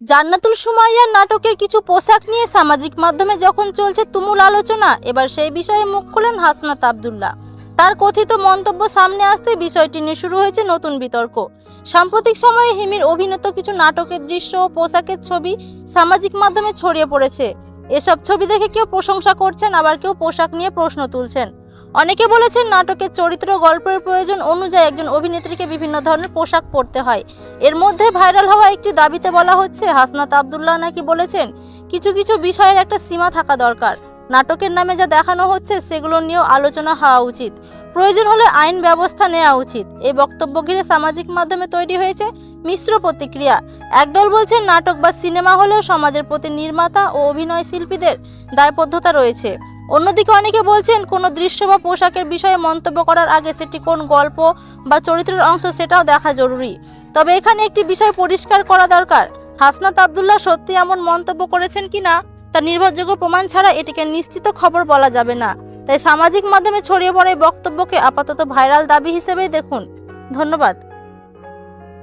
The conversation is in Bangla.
জান্নাতুল সুমাইয়ার নাটকের কিছু পোশাক নিয়ে সামাজিক মাধ্যমে যখন চলছে তুমুল আলোচনা, এবার সেই বিষয়ে মুখ খুলেন হাসনাত আব্দুল্লাহ। তার কথিত মন্তব্য সামনে আসতে বিষয়টি নিয়ে শুরু হয়েছে নতুন বিতর্ক। সাম্প্রতিক সময়ে হিমির অভিনীত কিছু নাটকের দৃশ্য ও পোশাকের ছবি সামাজিক মাধ্যমে ছড়িয়ে পড়েছে। এসব ছবি দেখে কেউ প্রশংসা করছেন, আবার কেউ পোশাক নিয়ে প্রশ্ন তুলছেন। অনেকে বলেছেন নাটকের চরিত্র গল্পের প্রয়োজন অনুযায়ী একজন অভিনেত্রীকে বিভিন্ন ধরনের পোশাক পরতে হয়। এর মধ্যে ভাইরাল হওয়া একটি দাবিতে বলা হচ্ছে, হাসনাত আব্দুল্লাহ নাকি বলেছেন কিছু কিছু বিষয়ের একটা সীমা থাকা দরকার। নাটকের নামে যা দেখানো হচ্ছে সেগুলো নিয়েও আলোচনা হওয়া উচিত, প্রয়োজন হলে আইন ব্যবস্থা নেওয়া উচিত। এই বক্তব্য ঘিরে সামাজিক মাধ্যমে তৈরি হয়েছে মিশ্র প্রতিক্রিয়া। একদল বলছেন নাটক বা সিনেমা হলেও সমাজের প্রতি নির্মাতা ও অভিনয় শিল্পীদের দায়বদ্ধতা রয়েছে। অন্যদিকে অনেকে বলছেন কোনো দৃশ্য বা পোশাকের বিষয়ে মন্তব্য করার আগে সেটি কোন গল্প বা চরিত্রের অংশ সেটাও দেখা জরুরি। তবে এখানে একটি বিষয় পরিষ্কার করা দরকার, হাসনাত আব্দুল্লাহ সত্যি এমন মন্তব্য করেছেন কিনা তা নির্ভরযোগ্য প্রমাণ ছাড়া এটিকে নিশ্চিত খবর বলা যাবে না। তাই সামাজিক মাধ্যমে ছড়িয়ে পড়া এই বক্তব্যকে আপাতত ভাইরাল দাবি হিসেবেই দেখুন। ধন্যবাদ।